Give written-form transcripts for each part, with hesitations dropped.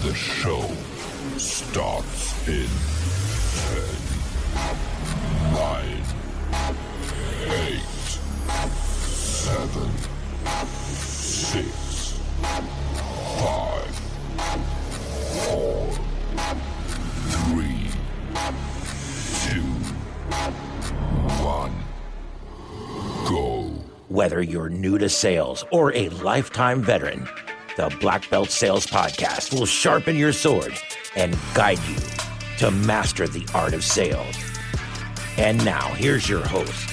The show starts in 10, 9, 8, 7, 6, 5, 4, 3, 2, 1, go. Whether you're new to sales or a lifetime veteran, the Blackbelt Sales Podcast will sharpen your sword and guide you to master the art of sales. And now, here's your host,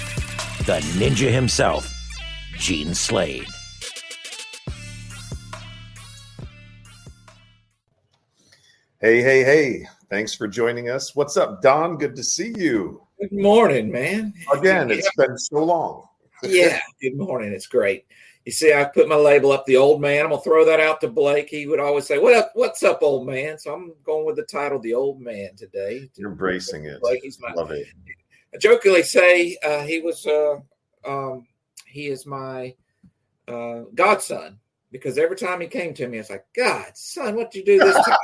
the ninja himself, Gene Slade. Hey. Thanks for joining us. What's up, Don? Good to see you. Good morning, man. Again, it's been so long. Yeah, good morning. It's great. You see, I put my label up, the old man. I'm going to throw that out to Blake. He would always say, what's up, old man? So I'm going with the title, The Old Man, today. You're embracing it. Blake, Love it. I jokingly say he is my godson, because every time he came to me, it's like, God, son, what did you do this time?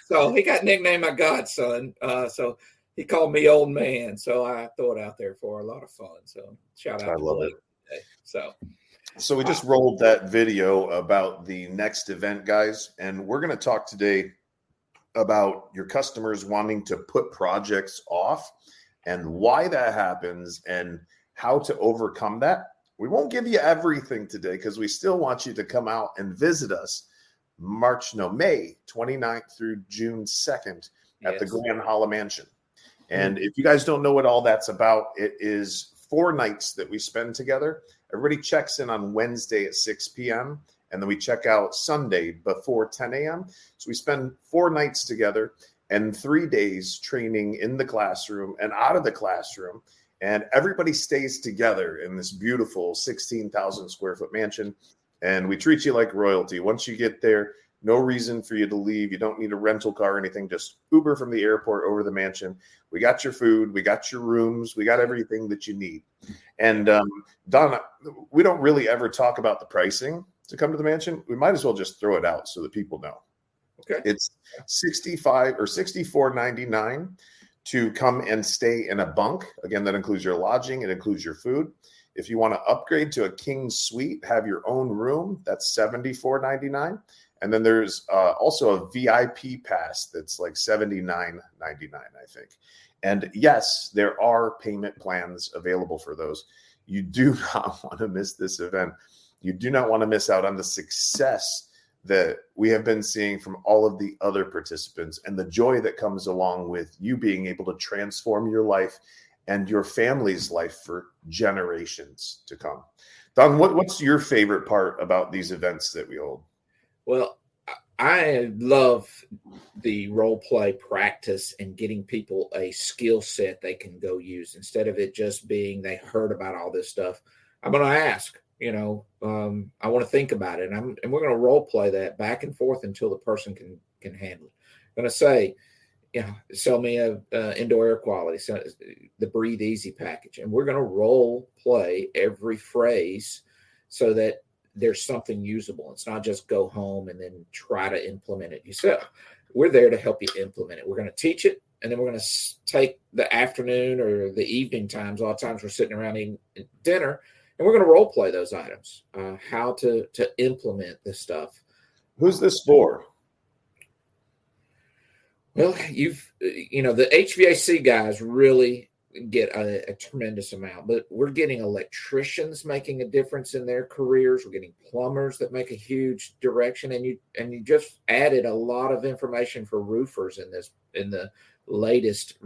So he got nicknamed my godson. So he called me old man. So I throw it out there for a lot of fun. So shout out to Blake today. So we just rolled that video about the next event, guys. And we're going to talk today about your customers wanting to put projects off and why that happens and how to overcome that. We won't give you everything today because we still want you to come out and visit us May 29th through June 2nd at the Grand Hall Mansion. And if you guys don't know what all that's about, it is 4 nights that we spend together. Everybody checks in on Wednesday at 6 p.m. and then we check out Sunday before 10 a.m. So we spend 4 nights together and 3 days training in the classroom and out of the classroom. And everybody stays together in this beautiful 16,000 square foot mansion. And we treat you like royalty. Once you get there, no reason for you to leave. You don't need a rental car or anything. Just Uber from the airport over the mansion. We got your food. We got your rooms. We got everything that you need. And Don, we don't really ever talk about the pricing to come to the mansion. We might as well just throw it out so that people know. Okay. It's $65 or $64.99 to come and stay in a bunk. Again, that includes your lodging. It includes your food. If you want to upgrade to a king suite, have your own room, that's $74.99. And then there's also a VIP pass that's like $79.99, I think. And yes, there are payment plans available for those. You do not want to miss this event. You do not want to miss out on the success that we have been seeing from all of the other participants and the joy that comes along with you being able to transform your life and your family's life for generations to come. Don, what's your favorite part about these events that we hold? Well, I love the role play practice and getting people a skill set they can go use instead of it just being they heard about all this stuff. I'm going to ask, I want to think about it, and we're going to role play that back and forth until the person can handle it. I'm going to say, sell me a indoor air quality, so the Breathe Easy package, and we're going to role play every phrase so that there's something usable. It's not just go home and then try to implement it yourself. We're there to help you implement it. We're going to teach it, and then we're going to take the afternoon or the evening times. A lot of times we're sitting around eating dinner, and we're going to role play those items, how to implement this stuff. Who's this for? Well, the HVAC guys really get a tremendous amount, but we're getting electricians making a difference in their careers. We're getting plumbers that make a huge direction, and you just added a lot of information for roofers in the latest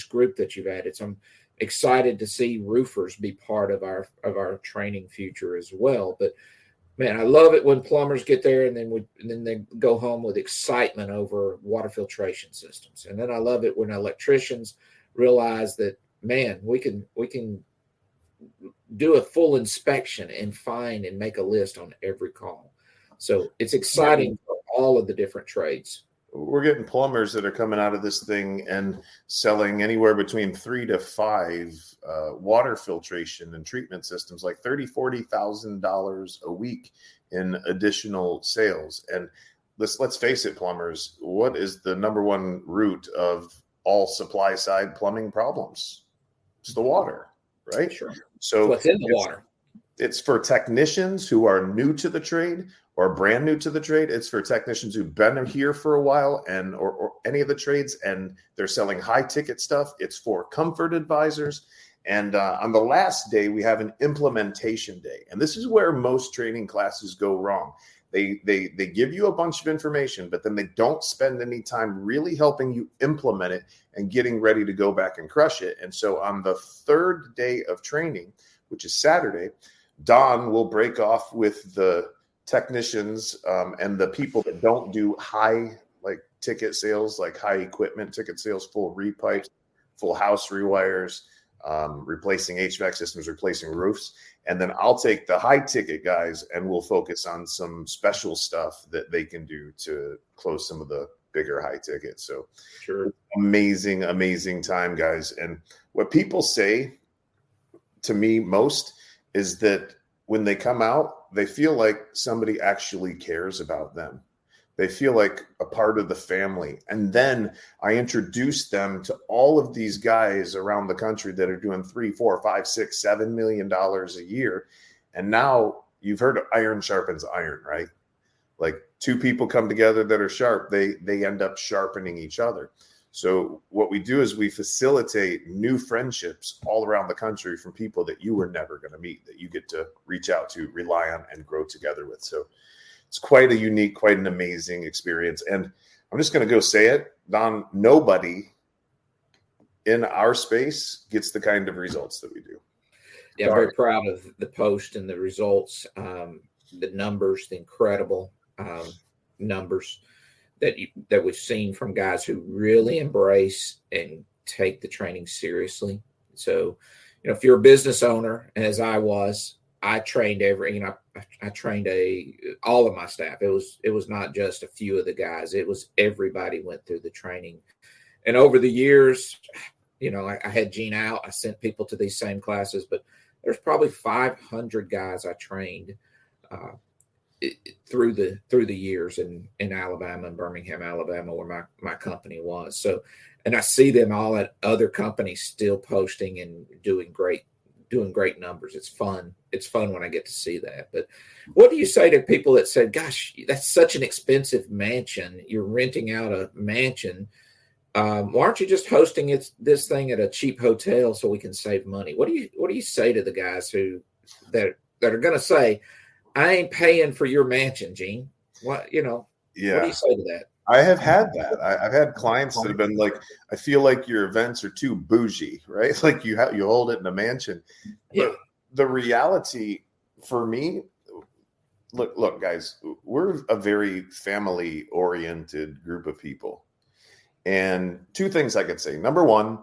group that you've added. So I'm excited to see roofers be part of our training future as well. But man, I love it when plumbers get there and then they go home with excitement over water filtration systems. And then I love it when electricians realize that, man, we can do a full inspection and find and make a list on every call. So it's exciting for all of the different trades. We're getting plumbers that are coming out of this thing and selling anywhere between 3 to 5 water filtration and treatment systems, like $30,000-$40,000 a week in additional sales. And let's face it, plumbers, what is the number one root of all supply side plumbing problems? It's the water, right? Sure. So what's in the water. It's for technicians who are new to the trade or brand new to the trade. It's for technicians who've been here for a while and or any of the trades, and they're selling high ticket stuff. It's for comfort advisors. And on the last day, we have an implementation day. And this is where most training classes go wrong. They give you a bunch of information, but then they don't spend any time really helping you implement it and getting ready to go back and crush it. And so on the third day of training, which is Saturday, Don will break off with the technicians and the people that don't do high like ticket sales, like high equipment ticket sales, full repipes, full house rewires, replacing HVAC systems, replacing roofs. And then I'll take the high ticket guys and we'll focus on some special stuff that they can do to close some of the bigger high tickets. So Sure. amazing, amazing time, guys. And what people say to me most is that when they come out, they feel like somebody actually cares about them. They feel like a part of the family. And then I introduce them to all of these guys around the country that are doing $3, $4, $5, $6, $7 million a year. And now you've heard of iron sharpens iron, right? Like two people come together that are sharp, they end up sharpening each other. So what we do is we facilitate new friendships all around the country from people that you were never going to meet, that you get to reach out to, rely on, and grow together with. So it's quite a unique, quite an amazing experience. And I'm just going to go say it, Don, nobody in our space gets the kind of results that we do. Yeah, I'm very proud of the post and the results, the numbers, the incredible numbers that we've seen from guys who really embrace and take the training seriously. So, if you're a business owner, as I was, I trained I trained all of my staff. It was not just a few of the guys. It was everybody went through the training. And over the years, I had Gene out. I sent people to these same classes, but there's probably 500 guys I trained through the years in Alabama and Birmingham, Alabama, where my company was. So, and I see them all at other companies still posting and doing great numbers. It's fun. It's fun when I get to see that. But what do you say to people that said, gosh, that's such an expensive mansion. You're renting out a mansion. Why aren't you just hosting this thing at a cheap hotel so we can save money? What do you say to the guys that are going to say, I ain't paying for your mansion, Gene? What do you say to that? I have had that. I've had clients that have been like, I feel like your events are too bougie, right? Like you hold it in a mansion. Yeah. But the reality for me, look, guys, we're a very family oriented group of people. And two things I could say. Number one,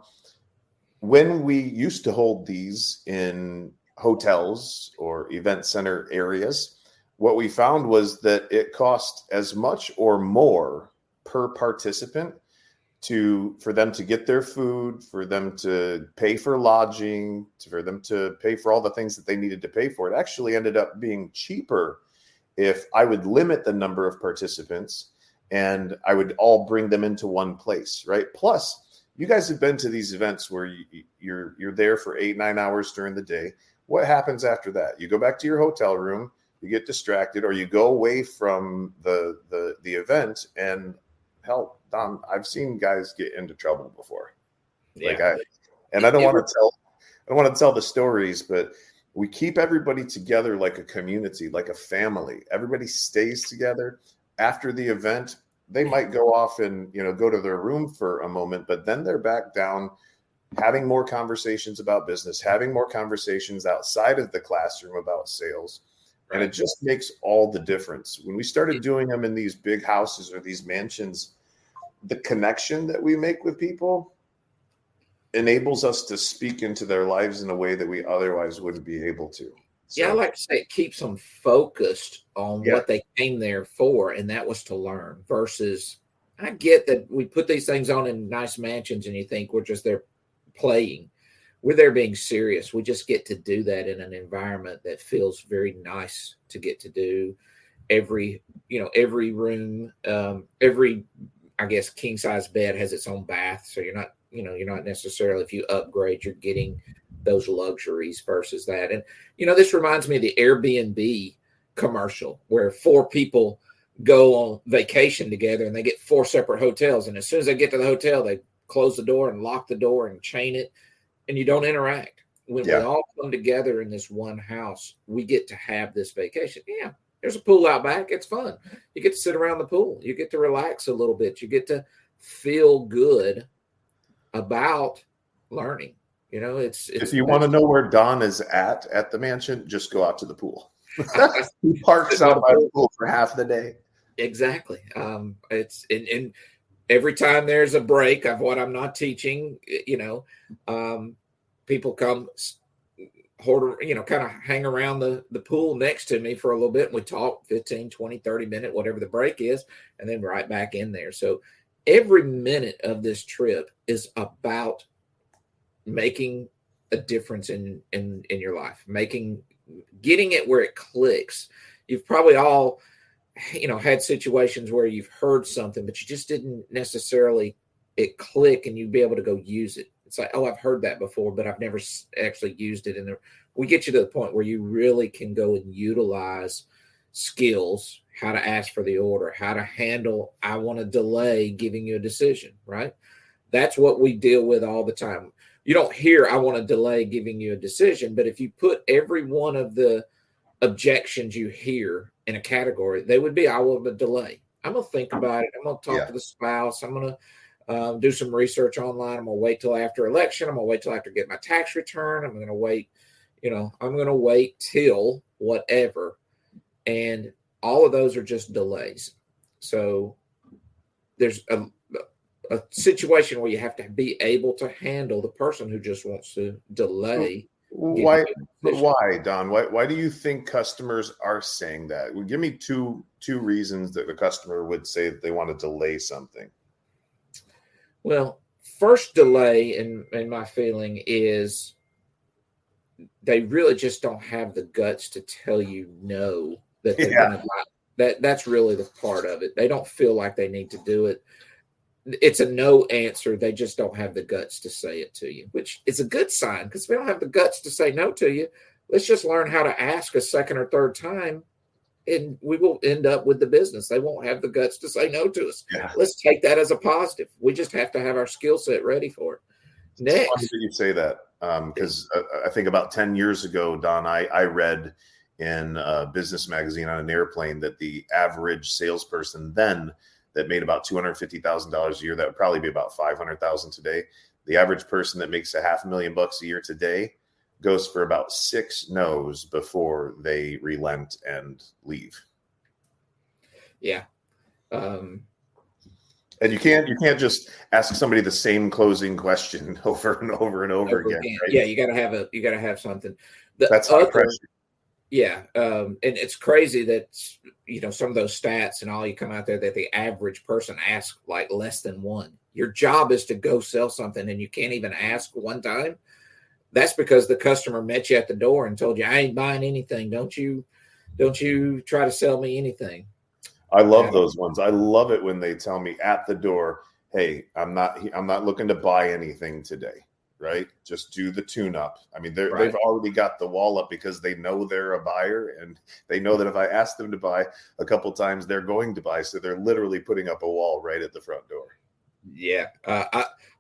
when we used to hold these in hotels or event center areas, what we found was that it cost as much or more per participant for them to get their food, for them to pay for lodging, for them to pay for all the things that they needed to pay for. It actually ended up being cheaper if I would limit the number of participants and I would all bring them into one place, right? Plus, you guys have been to these events where you're there for 8-9 hours during the day. What happens after that? You go back to your hotel room, you get distracted, or you go away from the event. And hell, Don, I've seen guys get into trouble before. Yeah. I don't want to tell the stories, but we keep everybody together like a community, like a family. Everybody stays together. After the event, they might go off and go to their room for a moment, but then they're back down having more conversations about business, having more conversations outside of the classroom about sales. Right. And it just makes all the difference. When we started doing them in these big houses or these mansions, the connection that we make with people enables us to speak into their lives in a way that we otherwise wouldn't be able to. So, yeah, I like to say it keeps them focused on what they came there for, and that was to learn, versus I get that we put these things on in nice mansions and you think we're just there playing. We're there being serious. We just get to do that in an environment that feels very nice to get to do. every room, every, I guess, king size bed has its own bath. So you're not necessarily, if you upgrade, you're getting those luxuries versus that. And, this reminds me of the Airbnb commercial where 4 people go on vacation together and they get 4 separate hotels. And as soon as they get to the hotel, they close the door and lock the door and chain it, and you don't interact. When we all come together in this one house, we get to have this vacation. Yeah, there's a pool out back. It's fun. You get to sit around the pool. You get to relax a little bit. You get to feel good about learning. It's if you want to know where Don is at the mansion, just go out to the pool. He parks out by the pool for half the day. Exactly. It's in every time there's a break of what I'm not teaching, people come kind of hang around the pool next to me for a little bit. And we talk 15, 20, 30 minutes, whatever the break is, and then right back in there. So every minute of this trip is about making a difference in your life, getting it where it clicks. You've probably all, had situations where you've heard something, but you just didn't necessarily it click and you'd be able to go use it. It's like, oh, I've heard that before, but I've never actually used it. And we get you to the point where you really can go and utilize skills, how to ask for the order, how to handle, I want to delay giving you a decision, right? That's what we deal with all the time. You don't hear, I want to delay giving you a decision, but if you put every one of the objections you hear in a category, they would be, I want to delay. I'm going to think about it. I'm going to talk to the spouse. I'm going to do some research online. I'm going to wait till after election. I'm going to wait till after get my tax return. I'm going to wait, I'm going to wait till whatever. And all of those are just delays. So there's a situation where you have to be able to handle the person who just wants to delay. Why, Don? Why do you think customers are saying that? Well, give me two reasons that the customer would say that they want to delay something. Well, first delay in my feeling is they really just don't have the guts to tell you no, that they're going to buy. That's really the part of it. They don't feel like they need to do it. It's a no answer. They just don't have the guts to say it to you, which is a good sign, because if we don't have the guts to say no to you, let's just learn how to ask a second or third time, and we will end up with the business. They won't have the guts to say no to us. Yeah. Let's take that as a positive. We just have to have our skill set ready for it. Next. It's funny that you say that, because I think about 10 years ago, Don, I read in a business magazine on an airplane that the average salesperson then that made about $250,000 a year, that would probably be about $500,000 today. The average person that makes $500,000 a year today goes for about 6 no's before they relent and leave. Yeah. And you can't just ask somebody the same closing question over and over and over again. Right? Yeah, you gotta have something. That's high pressure. Yeah. And it's crazy that, some of those stats and all, you come out there that the average person asks like less than one. Your job is to go sell something and you can't even ask one time. That's because the customer met you at the door and told you, I ain't buying anything. Don't you try to sell me anything. I love those ones. I love it when they tell me at the door, hey, I'm not looking to buy anything today. Right? Just do the tune-up. I mean, they've already got the wall up because they know they're a buyer, and they know that if I ask them to buy a couple times, they're going to buy. So they're literally putting up a wall right at the front door. Yeah.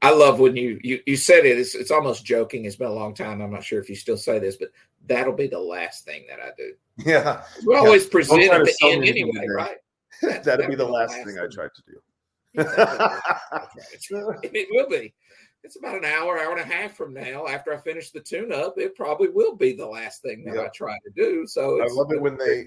I love when you said it. It's almost joking. It's been a long time. I'm not sure if you still say this, but that'll be the last thing that I do. Yeah. We always present at the end anyway, right? That'll be the last thing I tried to do. It will be. It's about an hour and a half from now. After I finish the tune-up, it probably will be the last thing that I try to do. So I love it when you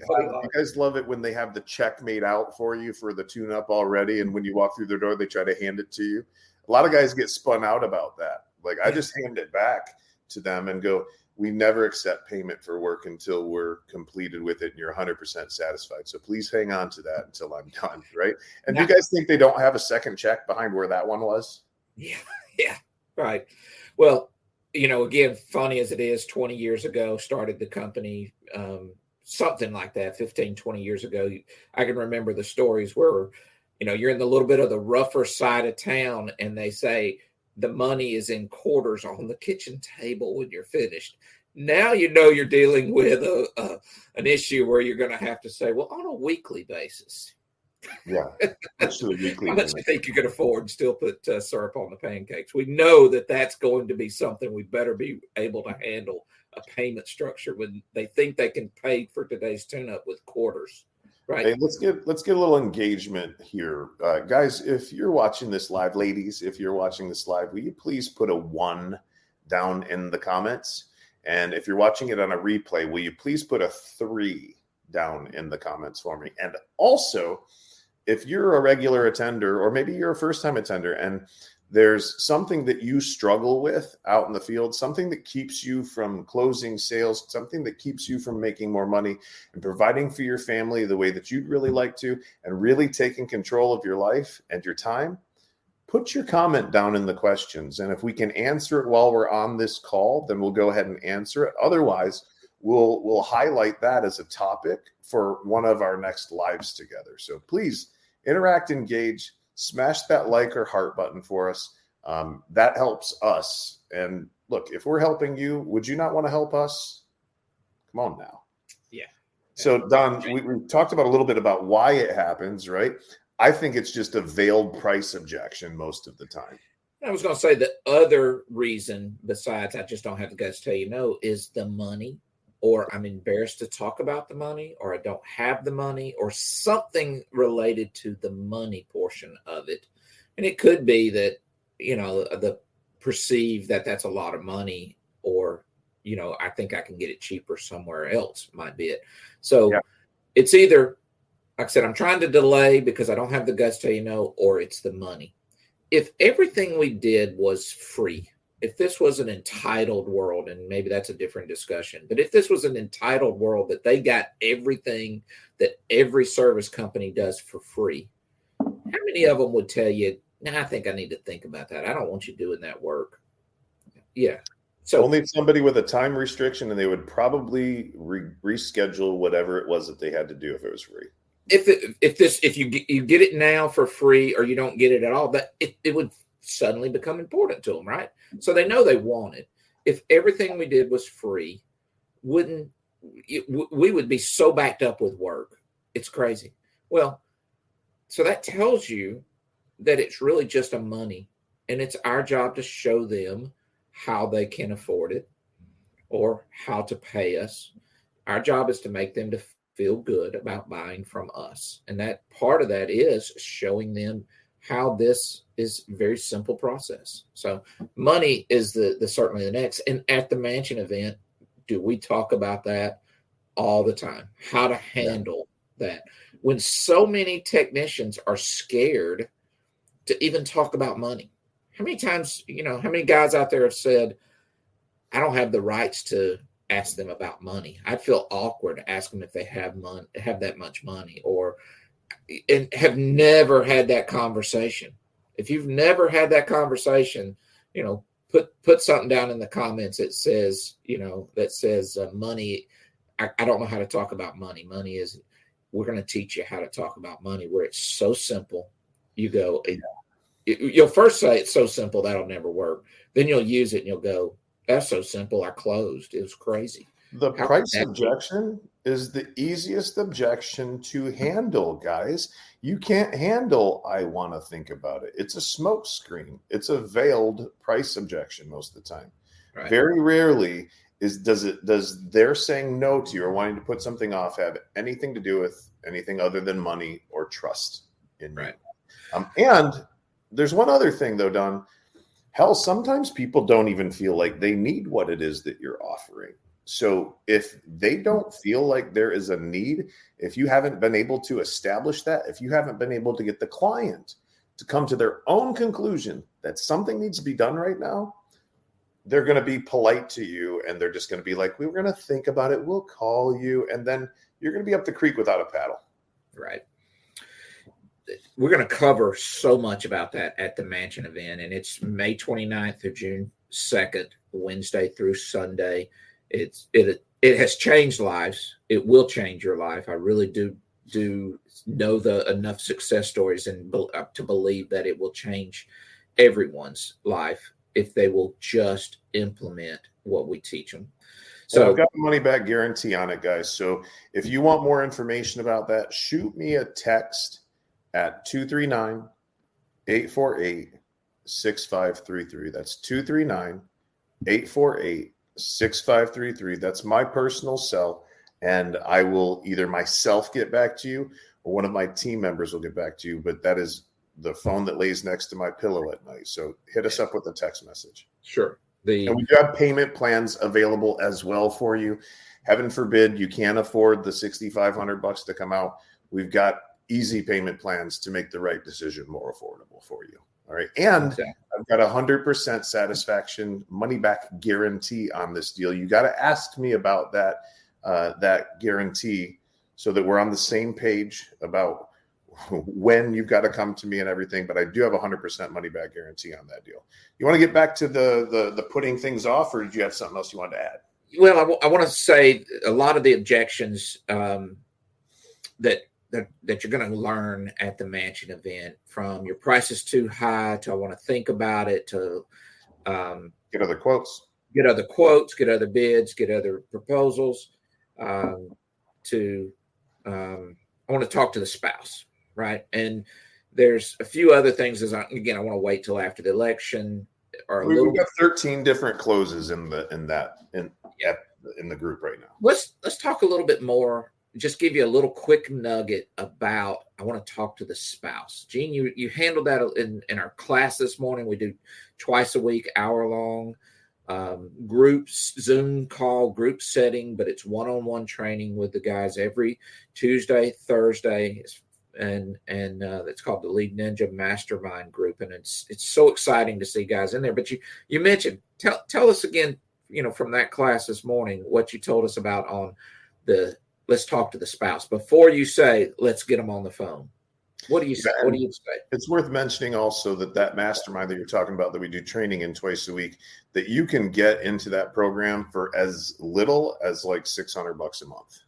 guys love it when they have the check made out for you for the tune-up already, and when you walk through their door, they try to hand it to you. A lot of guys get spun out about that. Like, I just hand it back to them and go, we never accept payment for work until we're completed with it and you're 100% satisfied. So please hang on to that until I'm done, right? And do you guys think they don't have a second check behind where that one was? Yeah. Right. Well, again, funny as it is, 20 years ago, started the company, something like that 15, 20 years ago. I can remember the stories where, you're in the little bit of the rougher side of town and they say the money is in quarters on the kitchen table when you're finished. Now you're dealing with an issue where you're going to have to say, well, on a weekly basis. Yeah. Weekly how much do you think you can afford and still put syrup on the pancakes? We know that that's going to be something we better be able to handle a payment structure when they think they can pay for today's tune-up with quarters. Right. Hey, let's get a little engagement here. Guys, if you're watching this live, ladies, if you're watching this live, will you please put a 1 down in the comments? And if you're watching it on a replay, will you please put a 3 down in the comments for me? And also, if you're a regular attender, or maybe you're a first-time attender, and there's something that you struggle with out in the field, something that keeps you from closing sales, something that keeps you from making more money and providing for your family the way that you'd really like to, and really taking control of your life and your time, put your comment down in the questions. And if we can answer it while we're on this call, then we'll go ahead and answer it. Otherwise, we'll highlight that as a topic for one of our next lives together. So please interact, engage, smash that like or heart button for us. That helps us. And look, if we're helping you, would you not want to help us? Come on now. Yeah. So Don, we talked about a little bit about why it happens, right? I think it's just a veiled price objection most of the time. I was going to say the other reason, besides I just don't have the guts to tell you no, is the money, or I'm embarrassed to talk about the money, or I don't have the money, or something related to the money portion of it. And it could be that, the perceive that that's a lot of money, or, I think I can get it cheaper somewhere else might be it. So It's either, like I said, I'm trying to delay because I don't have the guts to tell you no, or it's the money. If everything we did was free, if this was an entitled world, and maybe that's a different discussion, but if this was an entitled world that they got everything that every service company does for free, how many of them would tell you, I think I need to think about that. I don't want you doing that work. Yeah. So only somebody with a time restriction, and they would probably reschedule whatever it was that they had to do if it was free. If you get it now for free, or you don't get it at all, that it would suddenly become important to them, right? So they know they want it. If everything we did was free, we would be so backed up with work. It's crazy. Well, so that tells you that it's really just a money, and it's our job to show them how they can afford it or how to pay us. Our job is to make them to feel good about buying from us. And that part of that is showing them how this is a very simple process. So money is the certainly the next. And at the mansion event, do we talk about that all the time? How to handle that when so many technicians are scared to even talk about money. How many times, how many guys out there have said, I don't have the rights to ask them about money. I'd feel awkward to ask them if they have that much money, and have never had that conversation. If you've never had that conversation, put something down in the comments that says, money. I don't know how to talk about money. We're going to teach you how to talk about money, where it's so simple. You go, you'll first say it's so simple that'll never work. Then you'll use it and you'll go, that's so simple. I closed. It was crazy. The price objection is the easiest objection to handle, guys. You can't handle, I want to think about it. It's a smoke screen. It's a veiled price objection most of the time. Right. Very rarely does their saying no to you or wanting to put something off have anything to do with anything other than money or trust in you. And there's one other thing though, Don. Hell, sometimes people don't even feel like they need what it is that you're offering. So if they don't feel like there is a need, if you haven't been able to establish that, if you haven't been able to get the client to come to their own conclusion that something needs to be done right now, they're going to be polite to you, and they're just going to be like, we're going to think about it. We'll call you. And then you're going to be up the creek without a paddle. Right. We're going to cover so much about that at the mansion event, and it's May 29th through June 2nd, Wednesday through Sunday. It has changed lives. It will change your life. I really do know enough success stories and to believe that it will change everyone's life if they will just implement what we teach them. So I've got a money back guarantee on it, guys. So if you want more information about that, shoot me a text at 239-848-6533. That's 239-848-6533. That's my personal cell. And I will either myself get back to you or one of my team members will get back to you. But that is the phone that lays next to my pillow at night. So hit us up with a text message. Sure. And we do have payment plans available as well for you. Heaven forbid you can't afford the $6,500 to come out. We've got easy payment plans to make the right decision more affordable for you. All right. And I've got 100% satisfaction money back guarantee on this deal. You got to ask me about that guarantee so that we're on the same page about when you've got to come to me and everything. But I do have 100% money back guarantee on that deal. You want to get back to the putting things off, or did you have something else you wanted to add? Well, I want to say a lot of the objections that you're going to learn at the mansion event, from your price is too high to I want to think about it, to get other quotes, get other bids, get other proposals, to I want to talk to the spouse, right? And there's a few other things. I want to wait till after the election. We've got 13 different closes in the group right now. Let's talk a little bit more. Just give you a little quick nugget about, I want to talk to the spouse. Gene, you handled that in our class this morning. We do twice a week, hour-long groups, Zoom call, group setting, but it's one-on-one training with the guys every Tuesday, Thursday, and it's called the Lead Ninja Mastermind Group, and it's so exciting to see guys in there. But you mentioned, tell us again, from that class this morning, what you told us about on the let's talk to the spouse before you say let's get them on the phone. What do you say? It's worth mentioning also that mastermind that you're talking about, that we do training in twice a week, that you can get into that program for as little as like $600 a month.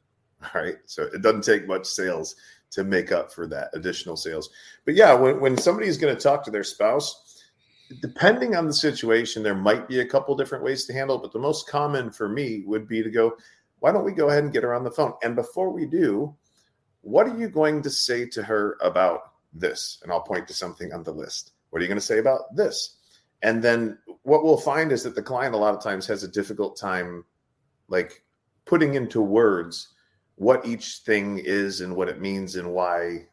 All right. So it doesn't take much sales to make up for that additional sales. But yeah, when somebody is going to talk to their spouse, depending on the situation, there might be a couple different ways to handle it. But the most common for me would be to go, why don't we go ahead and get her on the phone? And before we do, what are you going to say to her about this? And I'll point to something on the list. What are you going to say about this? And then what we'll find is that the client a lot of times has a difficult time like putting into words what each thing is and what it means and why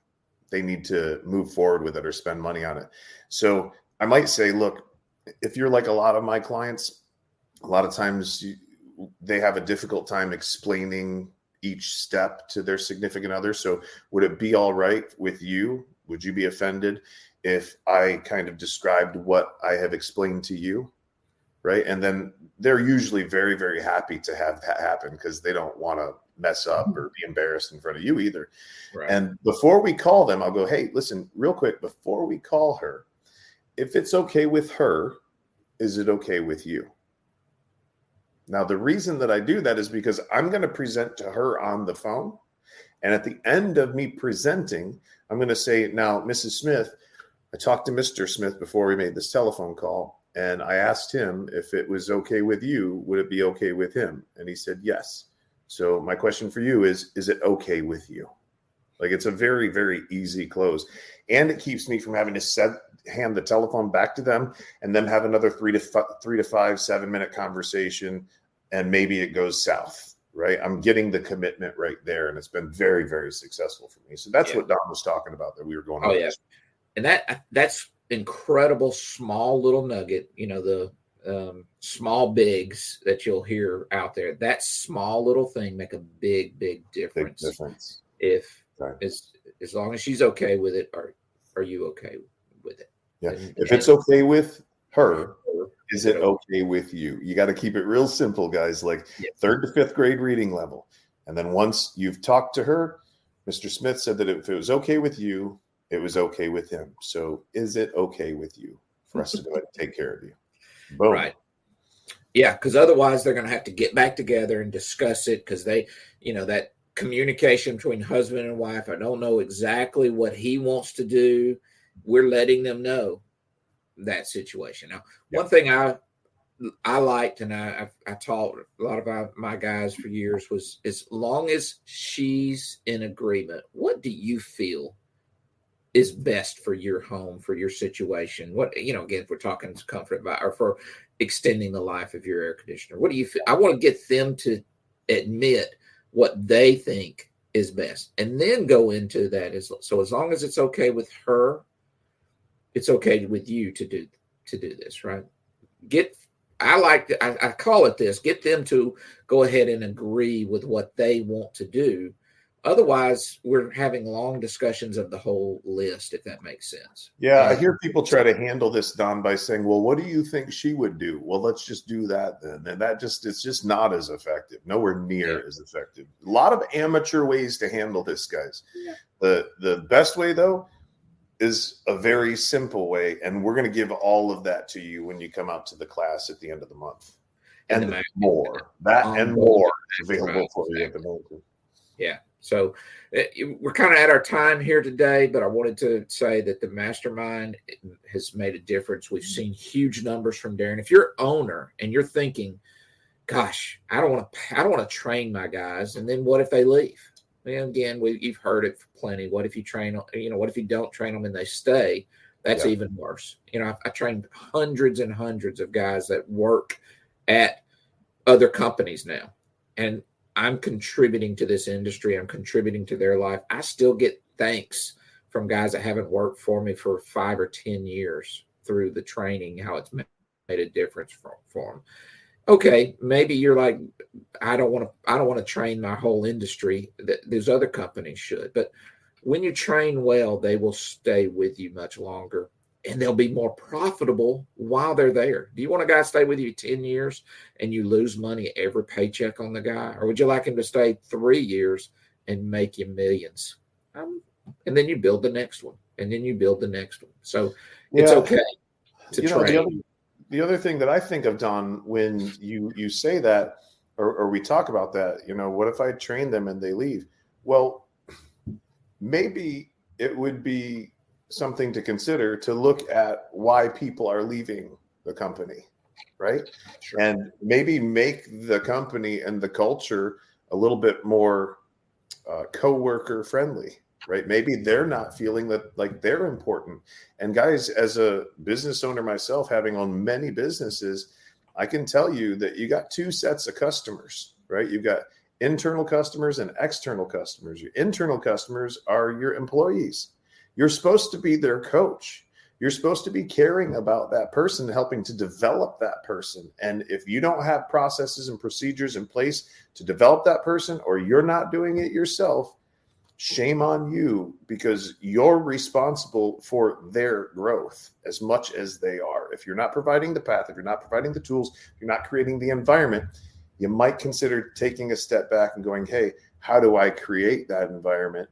they need to move forward with it or spend money on it. So I might say, look, if you're like a lot of my clients, a lot of times they have a difficult time explaining each step to their significant other. So would it be all right with you? Would you be offended if I kind of described what I have explained to you? Right. And then they're usually very, very happy to have that happen because they don't want to mess up or be embarrassed in front of you either. Right. And before we call them, I'll go, hey, listen, real quick, before we call her, if it's okay with her, is it okay with you? Now, the reason that I do that is because I'm going to present to her on the phone. And at the end of me presenting, I'm going to say, now, Mrs. Smith, I talked to Mr. Smith before we made this telephone call, and I asked him if it was okay with you, would it be okay with him? And he said, yes. So my question for you is it okay with you? Like, it's a very, very easy close. And it keeps me from having to hand the telephone back to them and then have another 3 to 5, 7 minute conversation. And maybe it goes south, right? I'm getting the commitment right there. And it's been very, very successful for me. So that's what Don was talking about that we were going on. Oh, yeah. And that's incredible small little nugget, the small bigs that you'll hear out there. That small little thing make a big, big difference. Big difference. If as long as she's okay with it, are you okay with it? Yeah. If it's okay with her, is it okay with you? You got to keep it real simple, guys, like 3rd to 5th grade reading level. And then once you've talked to her, Mr. Smith said that if it was okay with you, it was okay with him. So is it okay with you for us to go ahead and take care of you? Boom. Right. Yeah, because otherwise they're going to have to get back together and discuss it because that communication between husband and wife, I don't know exactly what he wants to do. We're letting them know that situation. Now, one thing I liked, and I taught a lot of my guys for years, was as long as she's in agreement, what do you feel is best for your home, for your situation? What, again, if we're talking comfort or for extending the life of your air conditioner, what do you feel? I want to get them to admit what they think is best and then go into that. So as long as it's okay with her, it's okay with you to do this, right? I call it this, get them to go ahead and agree with what they want to do. Otherwise, we're having long discussions of the whole list, if that makes sense. Yeah, I hear people try to handle this, Don, by saying, well, what do you think she would do? Well, let's just do that then. And it's just not as effective, nowhere near as effective. A lot of amateur ways to handle this, guys. Yeah. The best way, though, is a very simple way. And we're going to give all of that to you when you come out to the class at the end of the month. And more. That and more is available for you at the moment. Yeah. So we're kind of at our time here today, but I wanted to say that the mastermind has made a difference. We've seen huge numbers from Darren. If you're an owner and you're thinking, gosh, I don't want to train my guys. And then what if they leave? And again, you've heard it plenty. What if you what if you don't train them and they stay? That's even worse. I trained hundreds and hundreds of guys that work at other companies now. And I'm contributing to this industry. I'm contributing to their life. I still get thanks from guys that haven't worked for me for 5 or 10 years through the training, how it's made a difference for them. Okay, maybe you're like, I don't want to train my whole industry. Those other companies should. But when you train well, they will stay with you much longer. And they'll be more profitable while they're there. Do you want a guy to stay with you 10 years and you lose money every paycheck on the guy? Or would you like him to stay 3 years and make you millions? And then you build the next one. And then you build the next one. So it's okay to train. The other thing that I think of, Don, when you say that, or we talk about that, what if I train them and they leave? Well, maybe it would be something to consider to look at why people are leaving the company, right? Sure. And maybe make the company and the culture a little bit more coworker friendly, right? Maybe they're not feeling that like they're important. And guys, as a business owner myself, having owned many businesses, I can tell you that you got 2 sets of customers, right? You've got internal customers and external customers. Your internal customers are your employees. You're supposed to be their coach. You're supposed to be caring about that person, helping to develop that person. And if you don't have processes and procedures in place to develop that person, or you're not doing it yourself, shame on you, because you're responsible for their growth as much as they are. If you're not providing the path, if you're not providing the tools, if you're not creating the environment, you might consider taking a step back and going, hey, how do I create that environment?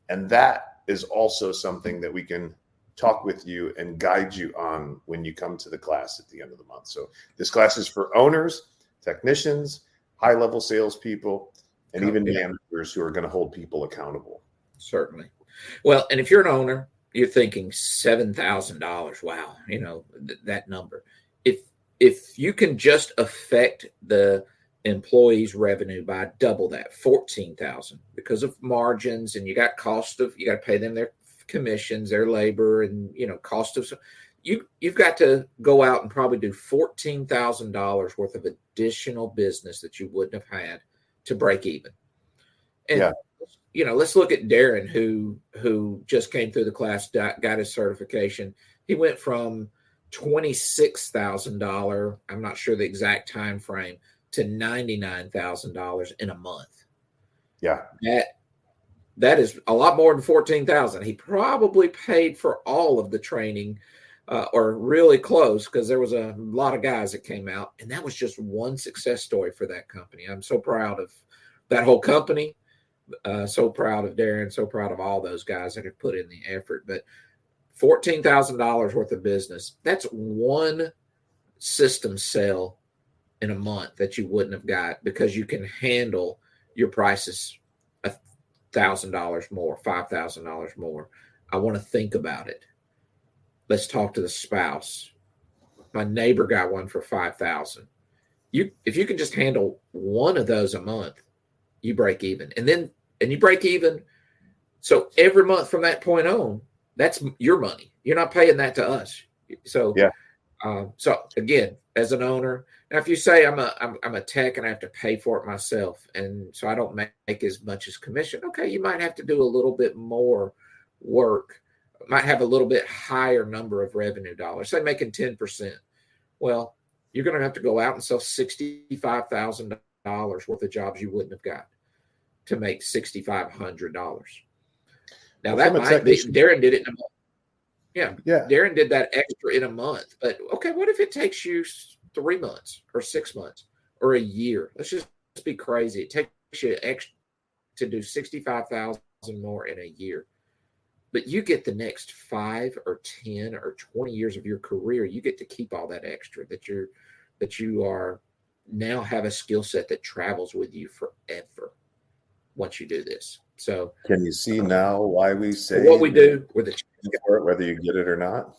And that is also something that we can talk with you and guide you on when you come to the class at the end of the month. So this class is for owners, technicians, high-level salespeople, and even managers who are going to hold people accountable. Certainly. Well, and if you're an owner, you're thinking $7,000. Wow, that number. If you can just affect the employees' revenue by double that, 14,000, because of margins, and you got to pay them their commissions, their labor, and cost of. You've got to go out and probably do $14,000 worth of additional business that you wouldn't have had to break even. And let's look at Darren, who just came through the class, got his certification. He went from $26,000. I'm not sure the exact time frame, to $99,000 in a month. Yeah. That is a lot more than $14,000. He probably paid for all of the training or really close, because there was a lot of guys that came out, and that was just one success story for that company. I'm so proud of that whole company. So proud of Darren, so proud of all those guys that have put in the effort. But $14,000 worth of business, that's one system sale in a month that you wouldn't have got because you can handle your prices $1,000 more, $5,000 more. I want to think about it. Let's talk to the spouse. My neighbor got one for $5,000. If you can just handle one of those a month, you break even, and you break even. So every month from that point on, that's your money. You're not paying that to us. So Yeah. So again, as an owner, now if you say I'm a tech and I have to pay for it myself, and so I don't make as much as commission, okay, you might have to do a little bit more work, might have a little bit higher number of revenue dollars, say making 10%. Well, you're going to have to go out and sell $65,000 worth of jobs you wouldn't have got to make $6,500. Now that might be, Darren did it in a month. Yeah. Darren did that extra in a month. But okay, what if it takes you 3 months or 6 months or a year? Let's just be crazy. It takes you extra to do 65,000 more in a year. But you get the next 5 or 10 or 20 years of your career, you get to keep all that extra that you are now have a skill set that travels with you forever once you do this. So can you see now why we say what we do with it, whether you get it or not?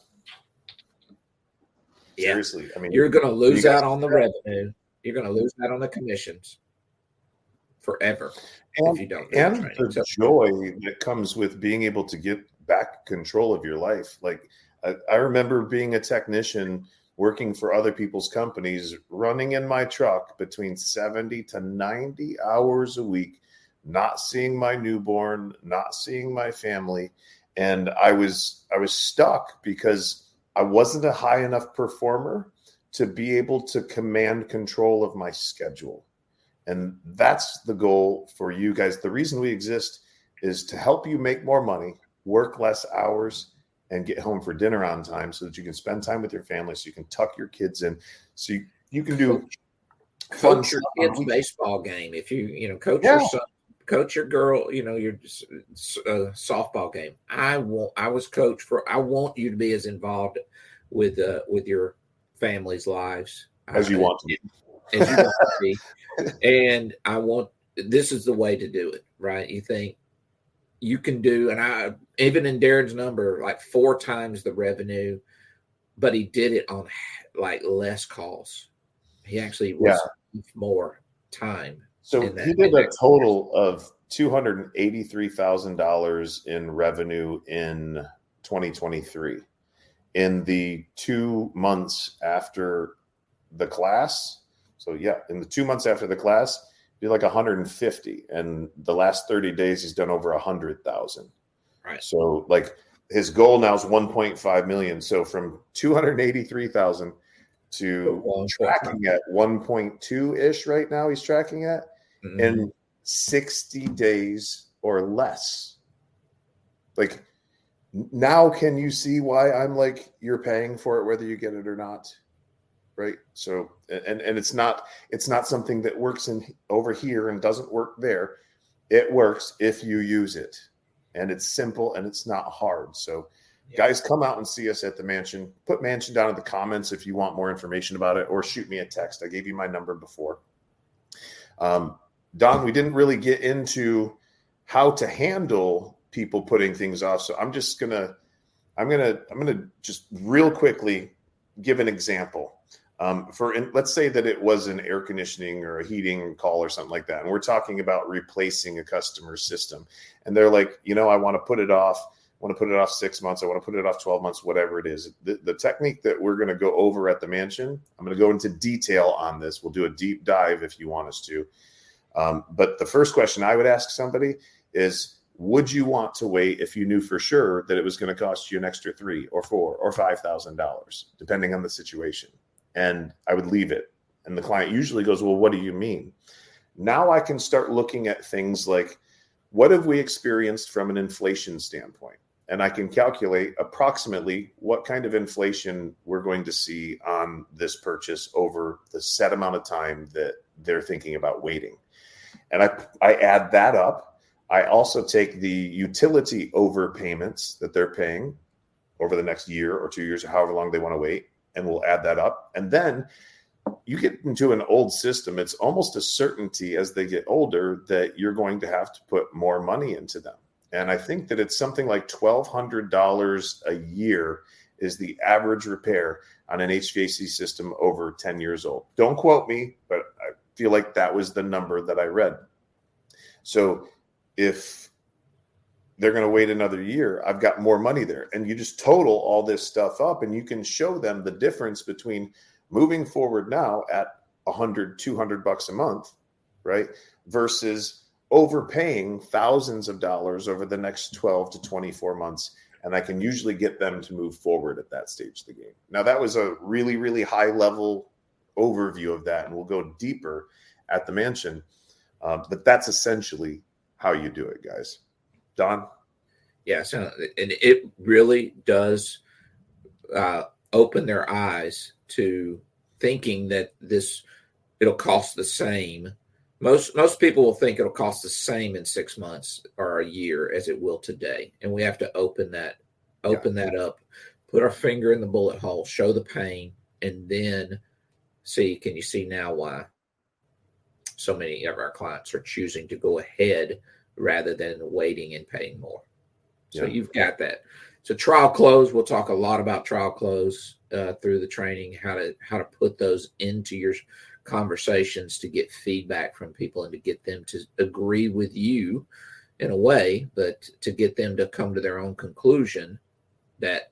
Yeah. Seriously, I mean, you're going to lose out on the revenue. You're going to lose out on the commissions forever if you don't. And the joy that comes with being able to get back control of your life. Like I remember being a technician working for other people's companies, running in my truck between 70 to 90 hours a week, not seeing my newborn, not seeing my family. And I was stuck because I wasn't a high enough performer to be able to command control of my schedule. And that's the goal for you guys. The reason we exist is to help you make more money, work less hours, and get home for dinner on time so that you can spend time with your family, so you can tuck your kids in, so you can do coach your kids' baseball game. If you coach your son, coach your girl, your softball game. I want you to be as involved with your family's lives as you want to be. As you want to be. And this is the way to do it, right? You think you can do, and even in Darren's number, like 4 times the revenue, but he did it on like less calls. He actually was more time. So he did a total of $283,000 in revenue in 2023. In the 2 months after the class. So in the 2 months after the class, he did like 150. And the last 30 days, he's done over 100,000. Right. So like his goal now is 1.5 million. So from 283,000 to tracking at 1.2-ish right now, he's tracking at in 60 days or less. Like, now can you see why I'm like, you're paying for it whether you get it or not? Right. So and it's not something that works over here and doesn't work there. It works if you use it, and it's simple and it's not hard. So guys, come out and see us at the mansion. Put mansion down in the comments if you want more information about it, or shoot me a text. I gave you my number before. Don, we didn't really get into how to handle people putting things off. So I'm gonna just real quickly give an example. Let's say that it was an air conditioning or a heating call or something like that, and we're talking about replacing a customer's system, and they're like, I want to put it off. I want to put it off 6 months. I want to put it off 12 months, whatever it is. The technique that we're going to go over at the mansion, I'm going to go into detail on this. We'll do a deep dive if you want us to. But the first question I would ask somebody is, would you want to wait if you knew for sure that it was going to cost you an extra $3,000 or $4,000 or $5,000, depending on the situation? And I would leave it. And the client usually goes, well, what do you mean? Now I can start looking at things like, what have we experienced from an inflation standpoint? And I can calculate approximately what kind of inflation we're going to see on this purchase over the set amount of time that they're thinking about waiting. And I add that up. I also take the utility overpayments that they're paying over the next year or 2 years, or however long they want to wait, and we'll add that up. And then you get into an old system, it's almost a certainty as they get older that you're going to have to put more money into them. And I think that it's something like $1,200 a year is the average repair on an HVAC system over 10 years old. Don't quote me, but I feel like that was the number that I read. So if they're going to wait another year, I've got more money there. And you just total all this stuff up and you can show them the difference between moving forward now at $100, $200 a month, right? Versus overpaying thousands of dollars over the next 12 to 24 months. And I can usually get them to move forward at that stage of the game. Now, that was a really, really high level overview of that. And we'll go deeper at the mansion. But that's essentially how you do it, guys. Don? Yeah, so, and it really does open their eyes to thinking that it'll cost the same. Most people will think it'll cost the same in 6 months or a year as it will today. And we have to open that up, put our finger in the bullet hole, show the pain, and then can you see now why so many of our clients are choosing to go ahead rather than waiting and paying more. So you've got that. So trial close, we'll talk a lot about trial close through the training, how to put those into your conversations to get feedback from people and to get them to agree with you in a way, but to get them to come to their own conclusion that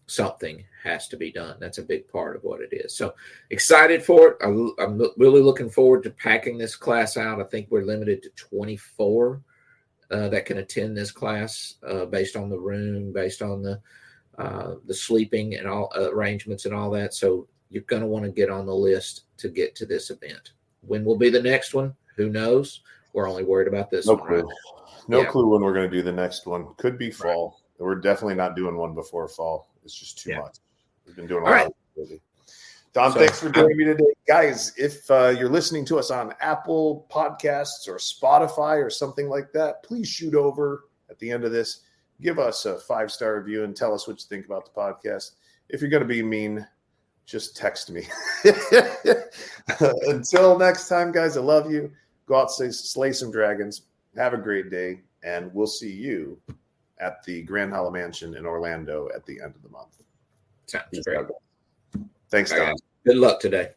something has to be done. That's a big part of what it is. So excited for it. I'm really looking forward to packing this class out. I think we're limited to 24 that can attend this class based on the room, based on the sleeping and all arrangements and all that. So you're going to want to get on the list to get to this event. When will be the next one? Who knows? We're only worried about this one. Clue. Right? No clue when we're going to do the next one. Could be fall. Right. We're definitely not doing one before fall. It's just too much. We've been doing a lot of busy. Don, thanks for joining me today. Guys, if you're listening to us on Apple Podcasts or Spotify or something like that, please shoot over at the end of this. Give us a 5-star review and tell us what you think about the podcast. If you're going to be mean, just text me. Until next time, guys, I love you. Go out, slay some dragons. Have a great day, and we'll see you at the Grand Hall Mansion in Orlando at the end of the month. Sounds great. Thanks, Don. Good luck today.